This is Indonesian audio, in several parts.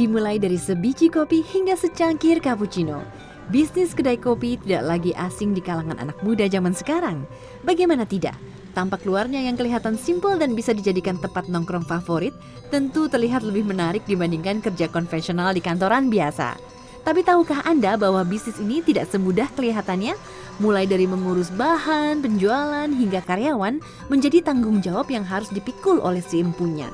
Dimulai dari sebiji kopi hingga secangkir cappuccino, bisnis kedai kopi tidak lagi asing di kalangan anak muda zaman sekarang. Bagaimana tidak? Tampak luarnya yang kelihatan simpel dan bisa dijadikan tempat nongkrong favorit, tentu terlihat lebih menarik dibandingkan kerja konvensional di kantoran biasa. Tapi tahukah Anda bahwa bisnis ini tidak semudah kelihatannya? Mulai dari mengurus bahan, penjualan, hingga karyawan menjadi tanggung jawab yang harus dipikul oleh si empunya.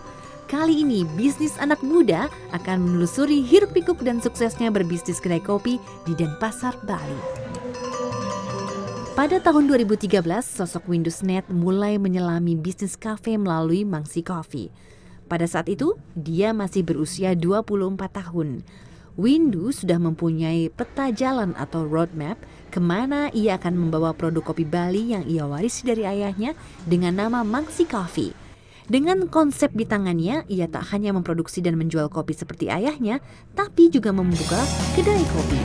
Kali ini, bisnis anak muda akan menelusuri hiruk-pikuk dan suksesnya berbisnis kedai kopi di Denpasar, Bali. Pada tahun 2013, sosok Windusnet mulai menyelami bisnis kafe melalui Mangsi Coffee. Pada saat itu, dia masih berusia 24 tahun. Windu sudah mempunyai peta jalan atau roadmap kemana ia akan membawa produk kopi Bali yang ia warisi dari ayahnya dengan nama Mangsi Coffee. Dengan konsep di tangannya, ia tak hanya memproduksi dan menjual kopi seperti ayahnya, tapi juga membuka kedai kopi.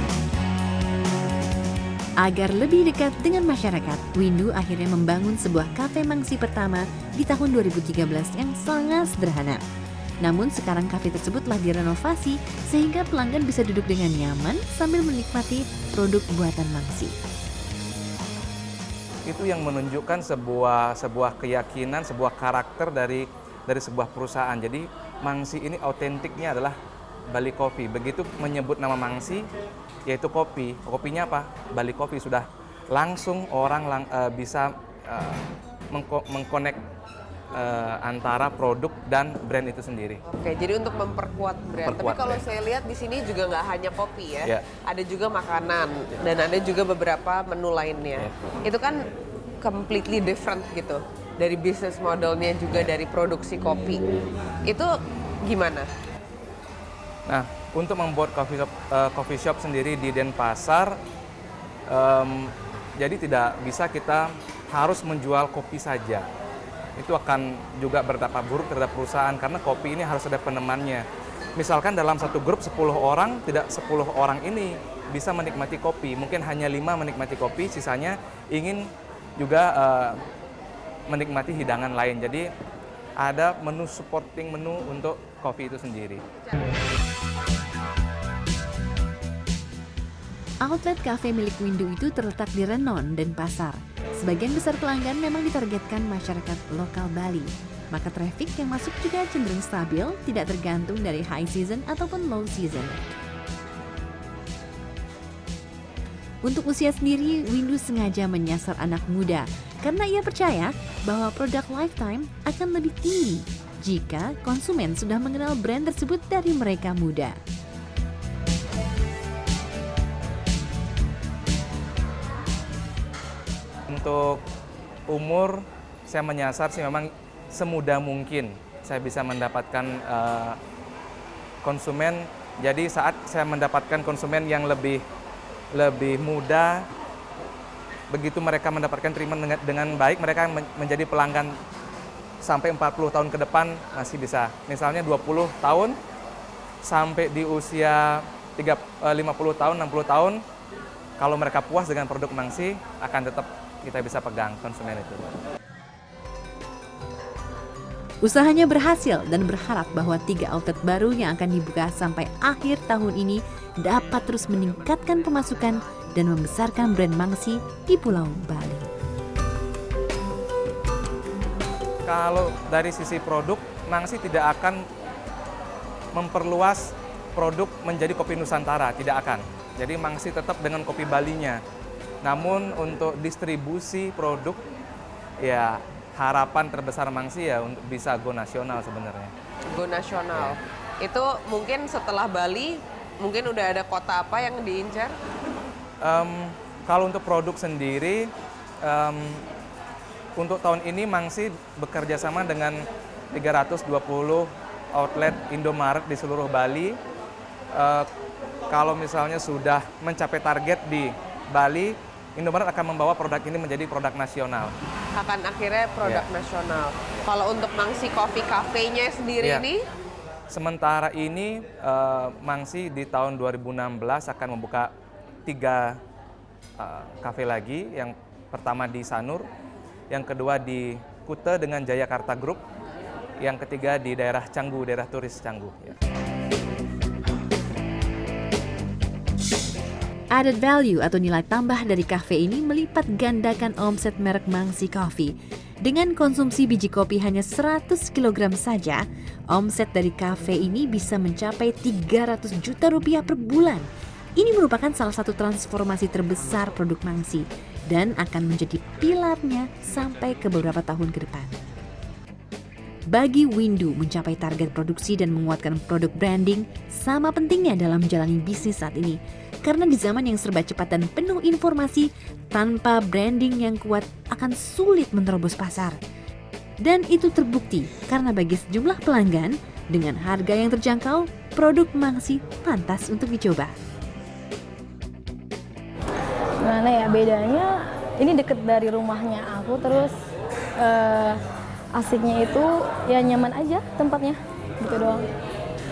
Agar lebih dekat dengan masyarakat, Windu akhirnya membangun sebuah kafe Mangsi pertama di tahun 2013 yang sangat sederhana. Namun sekarang kafe tersebut telah direnovasi sehingga pelanggan bisa duduk dengan nyaman sambil menikmati produk buatan Mangsi. Itu yang menunjukkan sebuah keyakinan, sebuah karakter dari sebuah perusahaan. Jadi Mangsi ini autentiknya adalah Bali Coffee. Begitu menyebut nama Mangsi, yaitu kopi. Kopinya apa? Bali Coffee. Sudah langsung orang bisa mengkonek antara produk dan brand itu sendiri. Oke, jadi untuk memperkuat brand. Tapi kalau saya lihat di sini juga nggak hanya kopi ya, ada juga makanan dan ada juga beberapa menu lainnya. Itu kan completely different gitu dari bisnis modelnya juga dari produksi kopi. Itu gimana? Nah, untuk membuat coffee shop sendiri di Denpasar, jadi tidak bisa kita harus menjual kopi saja. Itu akan juga berdampak buruk terhadap perusahaan karena kopi ini harus ada penemannya. Misalkan dalam satu grup 10 orang, tidak 10 orang ini bisa menikmati kopi. Mungkin hanya 5 menikmati kopi, sisanya ingin juga menikmati hidangan lain. Jadi ada menu supporting menu untuk kopi itu sendiri. Outlet kafe milik Windu itu terletak di Renon, Denpasar. Sebagian besar pelanggan memang ditargetkan masyarakat lokal Bali. Maka traffic yang masuk juga cenderung stabil, tidak tergantung dari high season ataupun low season. Untuk usia sendiri, Windu sengaja menyasar anak muda karena ia percaya bahwa produk lifetime akan lebih tinggi jika konsumen sudah mengenal brand tersebut dari mereka muda. Untuk umur, saya menyasar sih memang semudah mungkin saya bisa mendapatkan konsumen. Jadi saat saya mendapatkan konsumen yang lebih muda, begitu mereka mendapatkan treatment dengan baik, mereka menjadi pelanggan sampai 40 tahun ke depan masih bisa. Misalnya 20 tahun sampai di usia 50 tahun, 60 tahun, kalau mereka puas dengan produk Mangsi, akan tetap kita bisa pegang konsumen itu. Usahanya berhasil dan berharap bahwa 3 outlet baru yang akan dibuka sampai akhir tahun ini dapat terus meningkatkan pemasukan dan membesarkan brand Mangsi di Pulau Bali. Kalau dari sisi produk, Mangsi tidak akan memperluas produk menjadi kopi Nusantara, tidak akan. Jadi Mangsi tetap dengan kopi Balinya. Namun untuk distribusi produk, ya harapan terbesar Mangsi ya untuk bisa go nasional sebenarnya. Go nasional. Ya. Itu mungkin setelah Bali, mungkin udah ada kota apa yang diincar? Kalau untuk produk sendiri, untuk tahun ini Mangsi bekerja sama dengan 320 outlet Indomaret di seluruh Bali. Kalau misalnya sudah mencapai target di Bali, Indomaret akan membawa produk ini menjadi produk nasional. Akan akhirnya produk nasional. Kalau untuk Mangsi Coffee Cafe-nya sendiri ini? Sementara ini Mangsi di tahun 2016 akan membuka 3 kafe lagi. Yang pertama di Sanur, yang kedua di Kuta dengan Jayakarta Group, yang ketiga di daerah Canggu, daerah turis Canggu. Ya. Added value atau nilai tambah dari kafe ini melipat gandakan omset merek Mangsi Coffee. Dengan konsumsi biji kopi hanya 100 kg saja, omset dari kafe ini bisa mencapai 300 juta rupiah per bulan. Ini merupakan salah satu transformasi terbesar produk Mangsi dan akan menjadi pilarnya sampai ke beberapa tahun ke depan. Bagi Windu, mencapai target produksi dan menguatkan produk branding sama pentingnya dalam menjalani bisnis saat ini. Karena di zaman yang serba cepat dan penuh informasi, tanpa branding yang kuat akan sulit menerobos pasar. Dan itu terbukti karena bagi sejumlah pelanggan, dengan harga yang terjangkau, produk Mangsi pantas untuk dicoba. Gimana ya bedanya, ini deket dari rumahnya aku, terus asiknya itu ya nyaman aja tempatnya, gitu doang.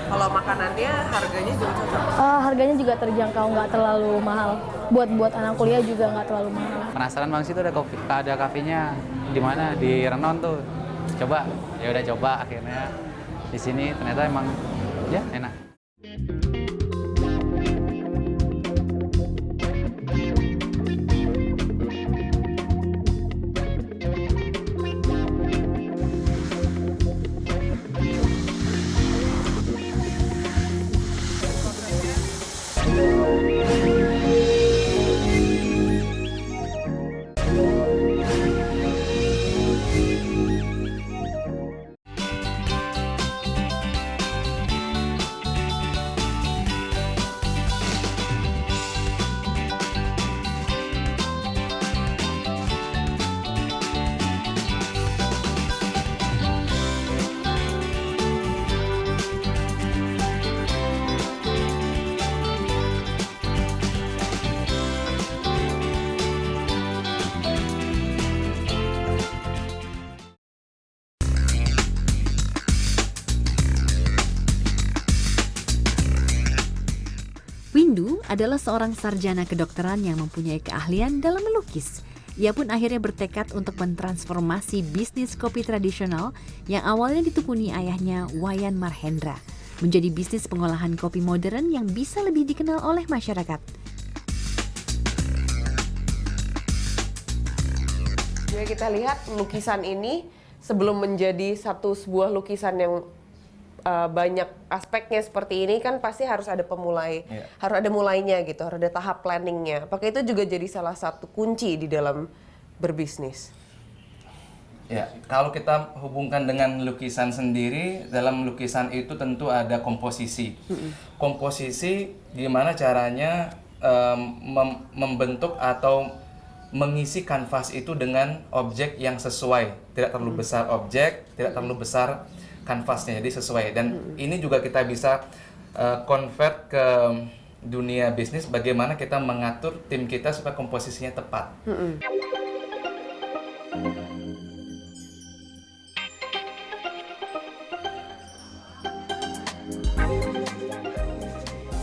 Kalau makanannya harganya juga cocok? Harganya juga terjangkau, nggak terlalu mahal. Buat anak kuliah juga nggak terlalu mahal. Penasaran Bang sih, itu ada kafenya di mana, di Renon tuh. Coba, ya udah coba akhirnya di sini ternyata emang ya enak. Windu adalah seorang sarjana kedokteran yang mempunyai keahlian dalam melukis. Ia pun akhirnya bertekad untuk mentransformasi bisnis kopi tradisional yang awalnya ditekuni ayahnya Wayan Marhendra menjadi bisnis pengolahan kopi modern yang bisa lebih dikenal oleh masyarakat. Jadi kita lihat lukisan ini sebelum menjadi sebuah lukisan yang banyak aspeknya seperti ini kan pasti harus ada harus ada mulainya gitu, harus ada tahap planningnya. Apakah itu juga jadi salah satu kunci di dalam berbisnis? Ya, kalau kita hubungkan dengan lukisan sendiri, dalam lukisan itu tentu ada komposisi. Komposisi gimana caranya membentuk atau mengisi kanvas itu dengan objek yang sesuai. Tidak terlalu besar objek, tidak terlalu besar kanvasnya, jadi sesuai. Dan ini juga kita bisa convert ke dunia bisnis, bagaimana kita mengatur tim kita supaya komposisinya tepat.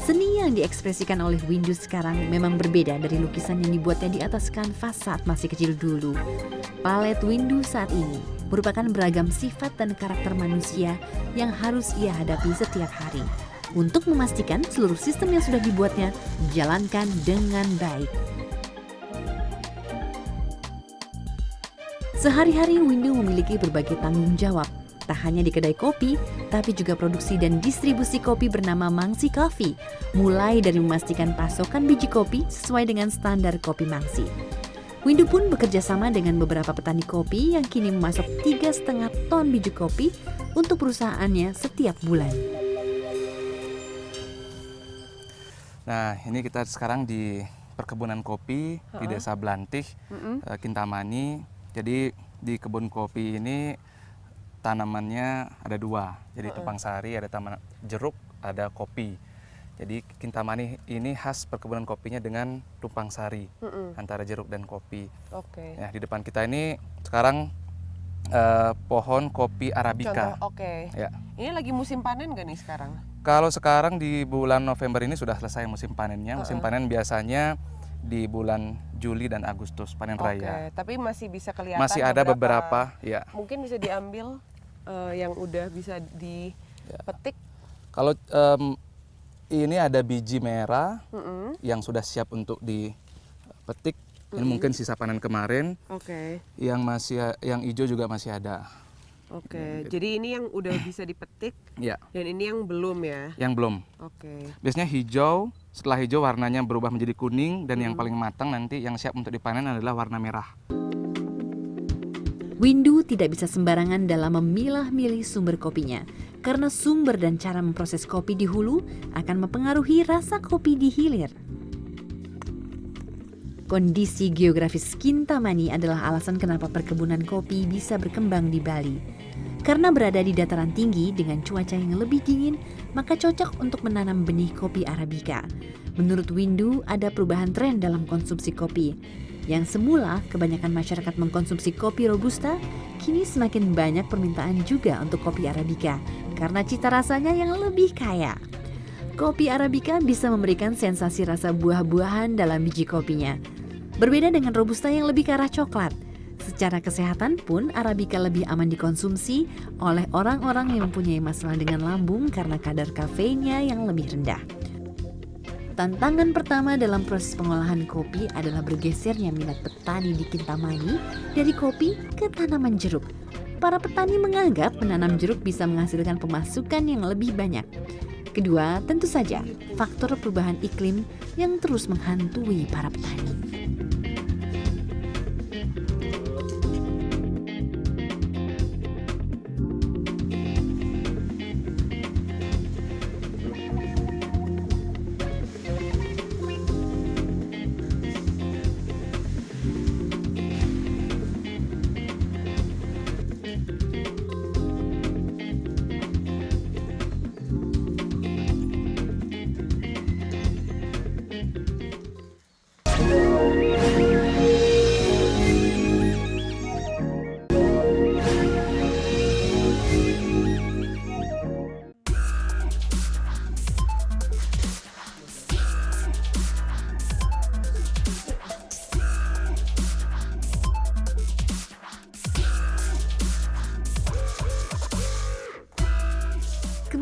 Seni yang diekspresikan oleh Windu sekarang memang berbeda dari lukisan yang dibuatnya di atas kanvas saat masih kecil dulu. Palet Windu saat ini merupakan beragam sifat dan karakter manusia yang harus ia hadapi setiap hari untuk memastikan seluruh sistem yang sudah dibuatnya dijalankan dengan baik. Sehari-hari Windu memiliki berbagai tanggung jawab, tak hanya di kedai kopi, tapi juga produksi dan distribusi kopi bernama Mangsi Coffee, mulai dari memastikan pasokan biji kopi sesuai dengan standar kopi Mangsi. Windu pun bekerja sama dengan beberapa petani kopi yang kini memasok 3,5 ton biji kopi untuk perusahaannya setiap bulan. Nah, ini kita sekarang di perkebunan kopi di Desa Blantih, Kintamani. Jadi di kebun kopi ini tanamannya ada 2. Jadi tumpang sari, ada taman jeruk, ada kopi. Jadi Kintamani ini khas perkebunan kopinya dengan tumpang sari antara jeruk dan kopi. Oke. Ya, di depan kita ini sekarang pohon kopi Arabica. Contoh, oke. Ya. Ini lagi musim panen nggak nih sekarang? Kalau sekarang di bulan November ini sudah selesai musim panennya. Musim panen biasanya di bulan Juli dan Agustus, panen raya. Tapi masih bisa kelihatan. Masih ada beberapa, ya. Mungkin bisa diambil yang udah bisa dipetik. Kalau Ini ada biji merah yang sudah siap untuk dipetik. Ini mungkin sisa panen kemarin. Oke. Yang hijau juga masih ada. Oke. Jadi ini yang udah bisa dipetik. Ya. Dan ini yang belum ya. Yang belum. Oke. Biasanya hijau, setelah hijau warnanya berubah menjadi kuning dan yang paling matang nanti yang siap untuk dipanen adalah warna merah. Windu tidak bisa sembarangan dalam memilah-milih sumber kopinya, karena sumber dan cara memproses kopi di hulu akan mempengaruhi rasa kopi di hilir. Kondisi geografis Kintamani adalah alasan kenapa perkebunan kopi bisa berkembang di Bali. Karena berada di dataran tinggi dengan cuaca yang lebih dingin, maka cocok untuk menanam benih kopi Arabica. Menurut Windu, ada perubahan tren dalam konsumsi kopi. Yang semula kebanyakan masyarakat mengkonsumsi kopi Robusta, kini semakin banyak permintaan juga untuk kopi Arabica karena cita rasanya yang lebih kaya. Kopi Arabica bisa memberikan sensasi rasa buah-buahan dalam biji kopinya. Berbeda dengan Robusta yang lebih ke arah coklat. Secara kesehatan pun Arabica lebih aman dikonsumsi oleh orang-orang yang mempunyai masalah dengan lambung karena kadar kafeinnya yang lebih rendah. Tantangan pertama dalam proses pengolahan kopi adalah bergesernya minat petani di Kintamani dari kopi ke tanaman jeruk. Para petani menganggap menanam jeruk bisa menghasilkan pemasukan yang lebih banyak. Kedua, tentu saja faktor perubahan iklim yang terus menghantui para petani.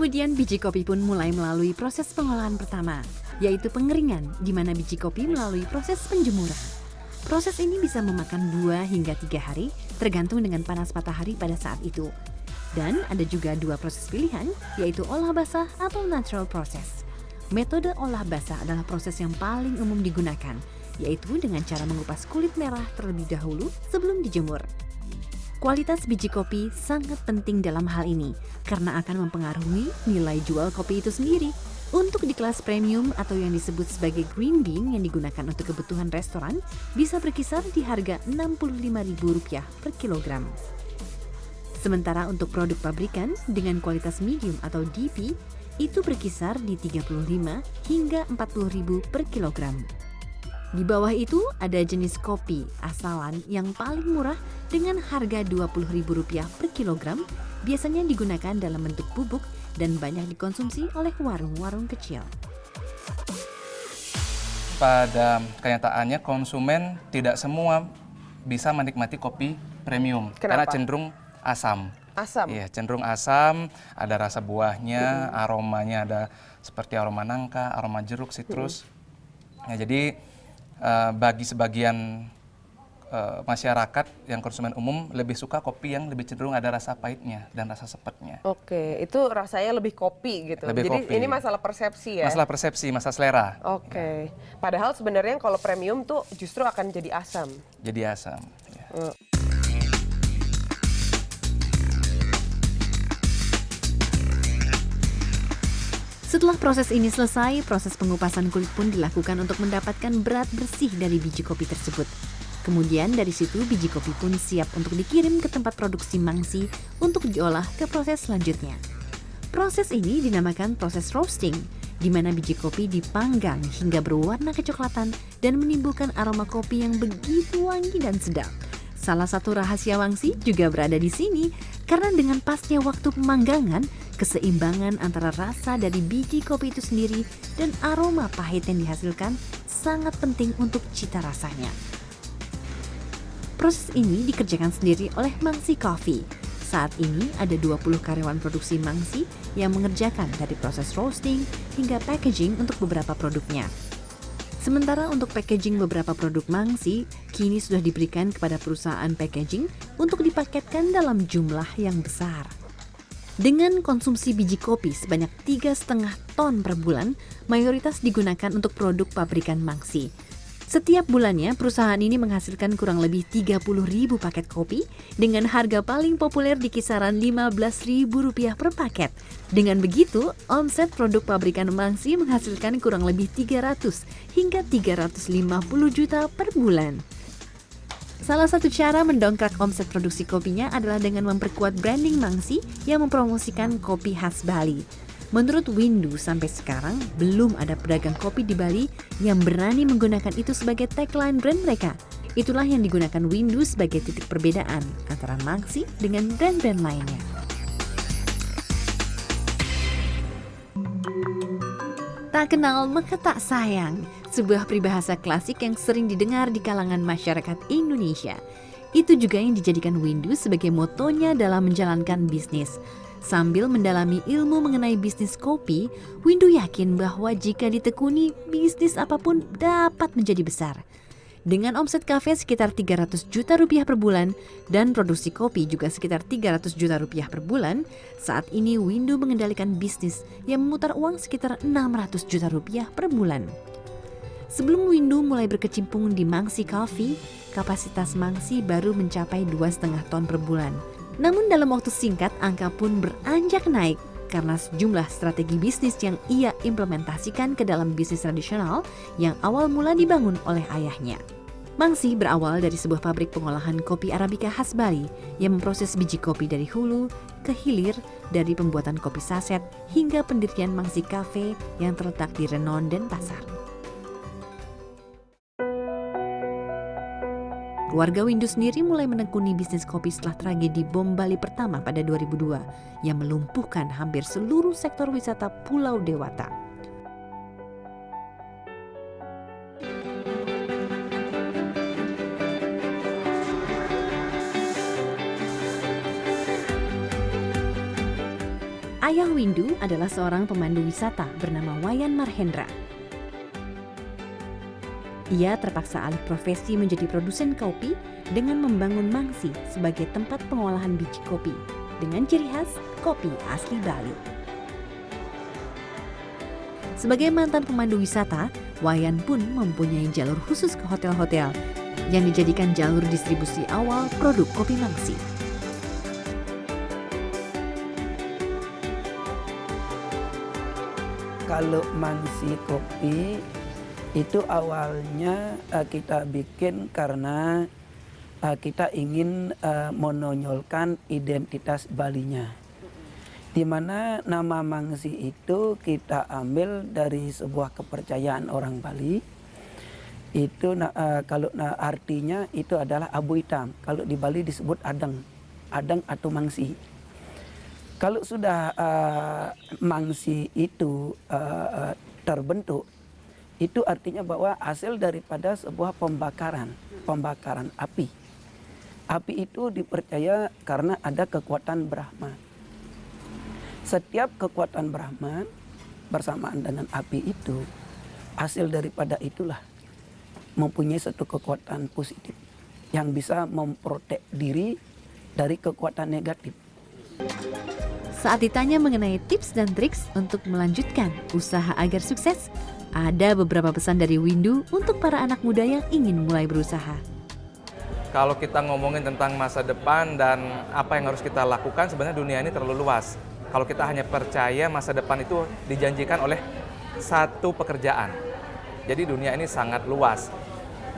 Kemudian biji kopi pun mulai melalui proses pengolahan pertama, yaitu pengeringan, di mana biji kopi melalui proses penjemuran. Proses ini bisa memakan 2 hingga 3 hari, tergantung dengan panas matahari pada saat itu. Dan ada juga 2 proses pilihan, yaitu olah basah atau natural process. Metode olah basah adalah proses yang paling umum digunakan, yaitu dengan cara mengupas kulit merah terlebih dahulu sebelum dijemur. Kualitas biji kopi sangat penting dalam hal ini karena akan mempengaruhi nilai jual kopi itu sendiri. Untuk di kelas premium atau yang disebut sebagai green bean yang digunakan untuk kebutuhan restoran bisa berkisar di harga Rp65.000 per kilogram. Sementara untuk produk pabrikan dengan kualitas medium atau DP itu berkisar di Rp35 hingga Rp40.000 per kilogram. Di bawah itu ada jenis kopi asalan yang paling murah dengan harga Rp20.000 per kilogram, biasanya digunakan dalam bentuk bubuk dan banyak dikonsumsi oleh warung-warung kecil. Pada kenyataannya konsumen tidak semua bisa menikmati kopi premium. Karena cenderung asam. Asam? Iya, cenderung asam, ada rasa buahnya, aromanya ada seperti aroma nangka, aroma jeruk, sitrus. Ya, jadi bagi sebagian masyarakat yang konsumen umum lebih suka kopi yang lebih cenderung ada rasa pahitnya dan rasa sepetnya. Oke, itu rasanya lebih kopi gitu. Lebih jadi kopi. ini masalah persepsi ya? Masalah persepsi, masalah selera. Oke. Padahal sebenarnya kalau premium tuh justru akan jadi asam. Jadi asam. Ya. Setelah proses ini selesai, proses pengupasan kulit pun dilakukan untuk mendapatkan berat bersih dari biji kopi tersebut. Kemudian dari situ biji kopi pun siap untuk dikirim ke tempat produksi mangsi untuk diolah ke proses selanjutnya. Proses ini dinamakan proses roasting, di mana biji kopi dipanggang hingga berwarna kecoklatan dan menimbulkan aroma kopi yang begitu wangi dan sedap. Salah satu rahasia wangsi juga berada di sini, karena dengan pasnya waktu pemanggangan, keseimbangan antara rasa dari biji kopi itu sendiri dan aroma pahit yang dihasilkan sangat penting untuk cita rasanya. Proses ini dikerjakan sendiri oleh Mangsi Coffee. Saat ini ada 20 karyawan produksi Mangsi yang mengerjakan dari proses roasting hingga packaging untuk beberapa produknya. Sementara untuk packaging beberapa produk Mangsi, kini sudah diberikan kepada perusahaan packaging untuk dipaketkan dalam jumlah yang besar. Dengan konsumsi biji kopi sebanyak 3,5 ton per bulan, mayoritas digunakan untuk produk pabrikan Mangsi. Setiap bulannya, perusahaan ini menghasilkan kurang lebih 30.000 paket kopi dengan harga paling populer di kisaran Rp15.000 per paket. Dengan begitu, omset produk pabrikan Mangsi menghasilkan kurang lebih 300 hingga 350 juta per bulan. Salah satu cara mendongkrak omset produksi kopinya adalah dengan memperkuat branding Mangsi yang mempromosikan kopi khas Bali. Menurut Windu, sampai sekarang belum ada pedagang kopi di Bali yang berani menggunakan itu sebagai tagline brand mereka. Itulah yang digunakan Windu sebagai titik perbedaan antara Mangsi dengan brand-brand lainnya. Tak kenal maka tak sayang, sebuah peribahasa klasik yang sering didengar di kalangan masyarakat Indonesia. Itu juga yang dijadikan Windu sebagai motonya dalam menjalankan bisnis. Sambil mendalami ilmu mengenai bisnis kopi, Windu yakin bahwa jika ditekuni, bisnis apapun dapat menjadi besar. Dengan omset kafe sekitar 300 juta rupiah per bulan dan produksi kopi juga sekitar 300 juta rupiah per bulan, saat ini Windu mengendalikan bisnis yang memutar uang sekitar 600 juta rupiah per bulan. Sebelum Windu mulai berkecimpung di Mangsi Coffee, kapasitas Mangsi baru mencapai 2,5 ton per bulan. Namun dalam waktu singkat, angka pun beranjak naik karena sejumlah strategi bisnis yang ia implementasikan ke dalam bisnis tradisional yang awal mula dibangun oleh ayahnya. Mangsi berawal dari sebuah pabrik pengolahan kopi Arabica khas Bali yang memproses biji kopi dari hulu ke hilir, dari pembuatan kopi saset hingga pendirian Mangsi Cafe yang terletak di Renon dan Pasar. Keluarga Windu sendiri mulai menekuni bisnis kopi setelah tragedi bom Bali pertama pada 2002 yang melumpuhkan hampir seluruh sektor wisata Pulau Dewata. Ayah Windu adalah seorang pemandu wisata bernama Wayan Marhendra. Ia terpaksa alih profesi menjadi produsen kopi dengan membangun Mangsi sebagai tempat pengolahan biji kopi dengan ciri khas kopi asli Bali. Sebagai mantan pemandu wisata, Wayan pun mempunyai jalur khusus ke hotel-hotel yang dijadikan jalur distribusi awal produk kopi Mangsi. Kalau Mangsi Kopi itu awalnya kita bikin karena kita ingin menonjolkan identitas Balinya. Di mana nama Mangsi itu kita ambil dari sebuah kepercayaan orang Bali. Itu kalau artinya itu adalah abu hitam. Kalau di Bali disebut adang, adang atau Mangsi. Kalau sudah Mangsi itu terbentuk, itu artinya bahwa hasil daripada sebuah pembakaran api. Api itu dipercaya karena ada kekuatan Brahma. Setiap kekuatan Brahma bersamaan dengan api itu, hasil daripada itulah mempunyai satu kekuatan positif yang bisa memprotek diri dari kekuatan negatif. Saat ditanya mengenai tips dan triks untuk melanjutkan usaha agar sukses, ada beberapa pesan dari Windu untuk para anak muda yang ingin mulai berusaha. Kalau kita ngomongin tentang masa depan dan apa yang harus kita lakukan, sebenarnya dunia ini terlalu luas. Kalau kita hanya percaya masa depan itu dijanjikan oleh satu pekerjaan. Jadi dunia ini sangat luas.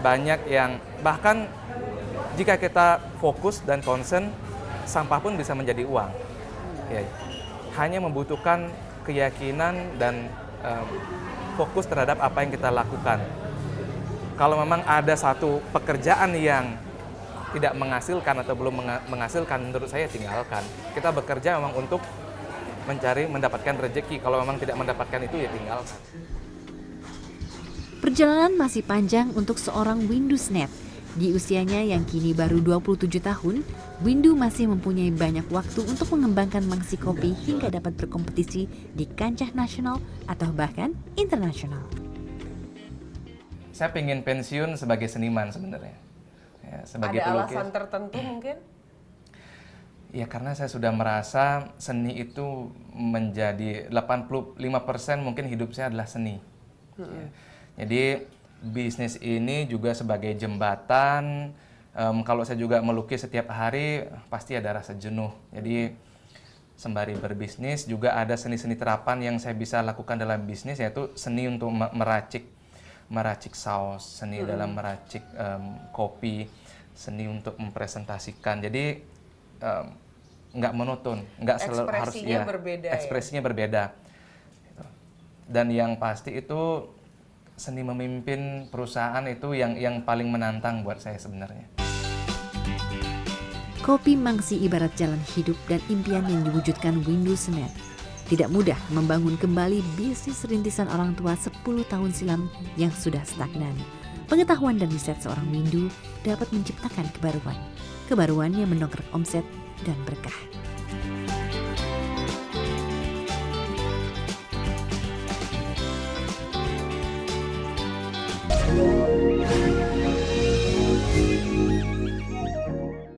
Banyak yang, bahkan jika kita fokus dan concern, sampah pun bisa menjadi uang. Ya, hanya membutuhkan keyakinan dan fokus terhadap apa yang kita lakukan. Kalau memang ada satu pekerjaan yang tidak menghasilkan atau belum menghasilkan, menurut saya tinggalkan. Kita bekerja memang untuk mendapatkan rezeki. Kalau memang tidak mendapatkan itu, ya tinggalkan. Perjalanan masih panjang untuk seorang Windu Snet Di usianya yang kini baru 27 tahun, Windu masih mempunyai banyak waktu untuk mengembangkan mangsi kopi hingga dapat berkompetisi di kancah nasional atau bahkan internasional. Saya pengen pensiun sebagai seniman sebenarnya. Ya, sebagai Ada pelukis. alasan tertentu mungkin? Ya karena saya sudah merasa seni itu menjadi 85% mungkin hidup saya adalah seni. Ya. Jadi bisnis ini juga sebagai jembatan. Kalau saya juga melukis setiap hari pasti ada rasa jenuh. Jadi sembari berbisnis juga ada seni-seni terapan yang saya bisa lakukan dalam bisnis, yaitu seni untuk meracik saus, seni dalam meracik kopi, seni untuk mempresentasikan. Jadi nggak monoton, nggak selalu harus ya. Berbeda, ekspresinya berbeda. Dan yang pasti itu seni memimpin perusahaan itu yang paling menantang buat saya sebenarnya. Kopi Mangsi ibarat jalan hidup dan impian yang diwujudkan Windu Senet. Tidak mudah membangun kembali bisnis rintisan orang tua 10 tahun silam yang sudah stagnan. Pengetahuan dan riset seorang Windu dapat menciptakan kebaruan. Kebaruan yang mendongkrak omset dan berkah.